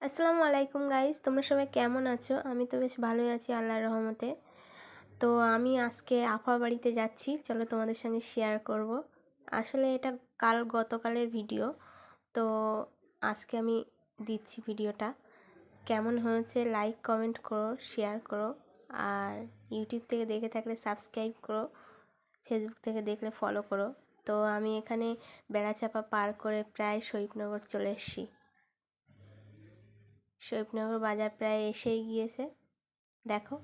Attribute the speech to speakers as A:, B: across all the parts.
A: আসসালামু আলাইকুম গাইস, তোমরা সবাই কেমন আছো? আমি তো বেশ ভালোই আছি আল্লাহর রহমতে। তো আমি আজকে আফা বাড়িতে যাচ্ছি, চলো তোমাদের সঙ্গে শেয়ার করব। আসলে এটা গতকালের ভিডিও, তো আজকে আমি দিচ্ছি ভিডিওটা। কেমন হয়েছে লাইক কমেন্ট করো, শেয়ার করো। আর ইউটিউব থেকে দেখে থাকলে সাবস্ক্রাইব করো, ফেসবুক থেকে দেখলে ফলো করো। তো আমি এখানে বেড়াচাপা পার করে প্রায় শহীদনগর চলে এসেছি। শহীদনগর বাজার প্রায় এসেই গিয়েছে, দেখো।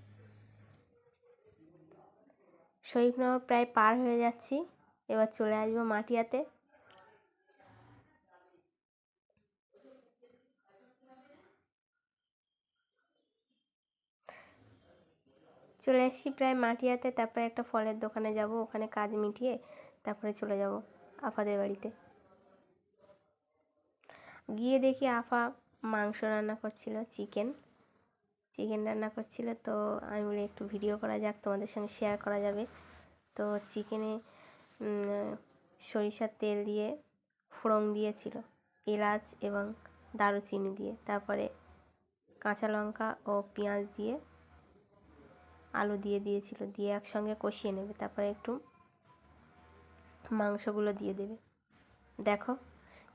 A: শহীদনগর প্রায় পার হয়ে যাচ্ছি, এবার চলে আসবো মাটিয়াতে। চলে এসেছি প্রায় মাটিয়াতে, তারপরে একটা ফলের দোকানে যাব, ওখানে কাজ মিটিয়ে তারপরে চলে যাব আফাদের বাড়িতে। গিয়ে দেখি আফা মাংস রান্না করছিল, চিকেন রান্না করছিল। তো আমি বলি একটু ভিডিও করা যাক, তোমাদের সঙ্গে শেয়ার করা যাবে। তো চিকেনে সরিষার তেল দিয়ে ফোড়ন দিয়েছিল, এলাচ এবং দারুচিনি দিয়ে, তারপরে কাঁচা লঙ্কা ও পেঁয়াজ দিয়ে আলু দিয়ে দিয়েছিল, দিয়ে একসঙ্গে কষিয়ে নেবে, তারপরে একটু মাংসগুলো দিয়ে দেবে। দেখো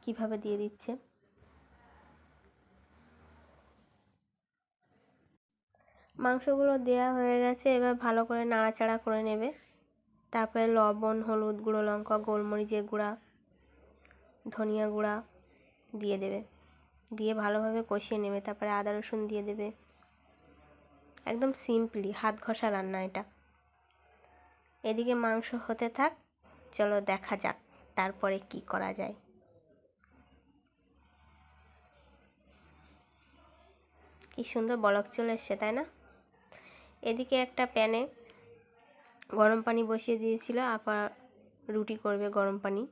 A: কিভাবে দিয়ে দিচ্ছে। মাংসগুলো দেওয়া হয়ে গেছে, এবার ভালো করে নাড়াচাড়া করে নেবে। তারপরে লবণ, হলুদ গুঁড়ো, লঙ্কা, গোলমরিচের গুঁড়া, ধনিয়া গুঁড়া দিয়ে দেবে, দিয়ে ভালোভাবে কষিয়ে নেবে। তারপরে আদা রসুন দিয়ে দেবে। একদম সিম্পলি হাত ঘষা রান্না এটা। এদিকে মাংস হতে থাক, চলো দেখা যাক তারপরে কি করা যায়। কি সুন্দর বলক চলে এসছে, তাই না? এদিকে একটা প্যানে গরম পানি বসিয়ে দিয়েছিল, আপা রুটি করবে গরম পানি,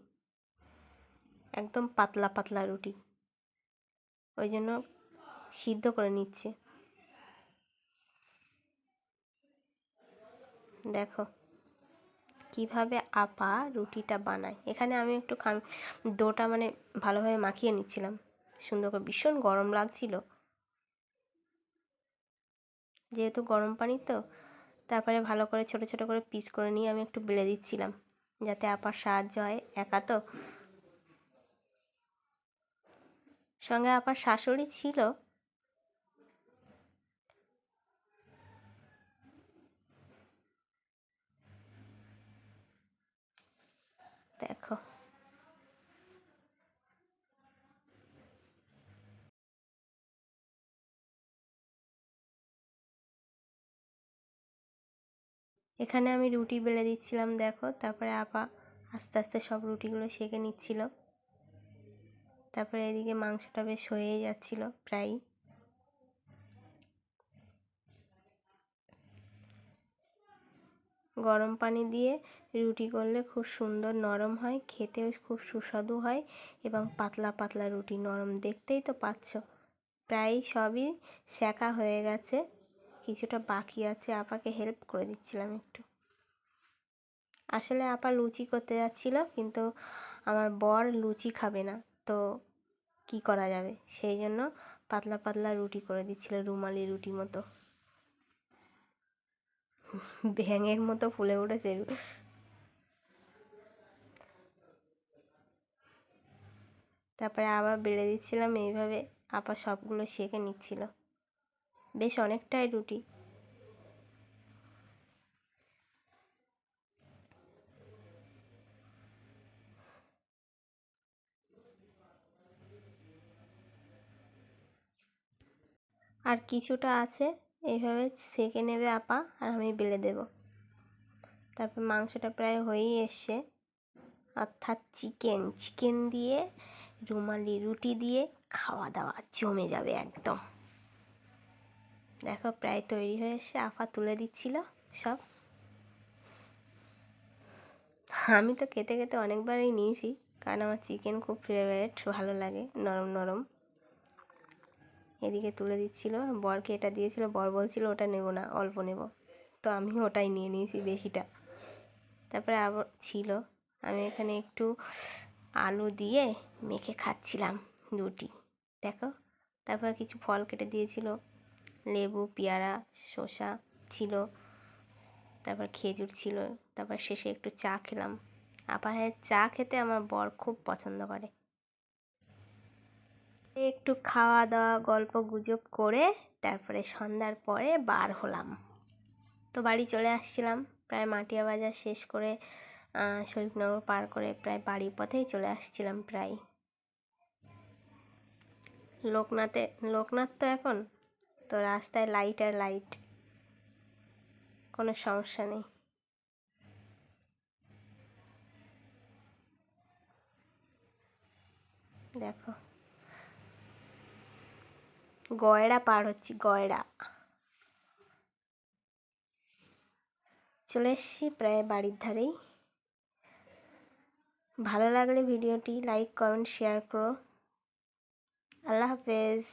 A: একদম পাতলা পাতলা রুটি, ওই জন্য সিদ্ধ করে নিচ্ছে। দেখো কিভাবে আপা রুটিটা বানায়। এখানে আমি একটু ডোটা মানে ভালোভাবে মাখিয়ে নিচ্ছিলাম সুন্দর করে। ভীষণ গরম লাগছিল, যেহেতু গরম পানি তো। তারপরে ভালো করে ছোট ছোট করে পিস করে নিয়ে আমি একটু বেলে দিচ্ছিলাম, যাতে আপার সাহায্য হয়, একা তো। সঙ্গে আপার শাশুড়ি ছিল। দেখো এখানে আমি রুটি বেলে দিচ্ছিলাম, দেখো। তারপরে আপা আস্তে আস্তে সব রুটিগুলো সেঁকে নিচ্ছিল। তারপরে এদিকে মাংসটা বেশ হয়েই যাচ্ছিল প্রায়। গরম পানি দিয়ে রুটি করলে খুব সুন্দর নরম হয়, খেতেও খুব সুস্বাদু হয়, এবং পাতলা পাতলা রুটি, নরম। দেখতেই তো পাচ্ছ প্রায় সবই সেঁকা হয়ে গেছে, কিছুটা বাকি আছে। আপাকে হেল্প করে দিচ্ছিলাম একটু। আসলে আপা লুচি করতে যাচ্ছিল, কিন্তু আমার বর লুচি খাবে না, তো কি করা যাবে, সেই জন্য পাতলা পাতলা রুটি করে দিচ্ছিল, রুমালি রুটি মতো। ব্যাঙের মতো ফুলে উঠেছে। তারপরে আবার বেড়ে দিচ্ছিলাম, এইভাবে আপা সবগুলো সেঁকে নিচ্ছিল, বেশ অনেকটাই রুটি। আর কিছুটা আছে, এইভাবে সেঁকে নেবে আপা, আর আমি বেলে দেব। তারপর মাংসটা প্রায় হয়েই এসছে, অর্থাৎ চিকেন দিয়ে রুমালি রুটি দিয়ে খাওয়া দাওয়া জমে যাবে একদম। দেখো প্রায় তৈরি হয়ে এসছে, আপা তুলে দিচ্ছিল সব। আমি তো খেতে খেতে অনেকবারই নিয়েছি, কারণ আমার চিকেন খুব ফেভারিট, ভালো লাগে নরম নরম। এদিকে তুলে দিচ্ছিল, বরকে এটা দিয়েছিল, বর বলছিল ওটা নেব না, অল্প নেব, তো আমি ওটাই নিয়ে নিয়েছি বেশিটা। তারপরে আবার ছিল, আমি এখানে একটু আলু দিয়ে মেখে খাচ্ছিলাম রুটি। দেখো তারপর কিছু ফল কেটে দিয়েছিল, লেবু, পেয়ারা, শসা ছিল, তারপর খেজুর ছিল। তারপর শেষে একটু চা খেলাম। হ্যাঁ, চা খেতে আমার বর খুব পছন্দ করে। একটু খাওয়া দাওয়া গল্প গুজব করে তারপরে সন্ধ্যার পরে বার হলাম। তো বাড়ি চলে আসছিলাম প্রায় মাটিয়া বাজার শেষ করে, শরীফনগর পার করে প্রায় বাড়ির পথেই চলে আসছিলাম প্রায়। লোকনাথ তো এখন তো রাস্তায় লাইট আর লাইট, কোনো সমস্যা নেই। দেখো গয়রা পার হচ্ছি, গয়রা। চলে এসছি প্রায় বাড়ির ধারেই। ভালো লাগলে ভিডিওটি লাইক কমেন্ট শেয়ার করো। আল্লাহ হাফেজ।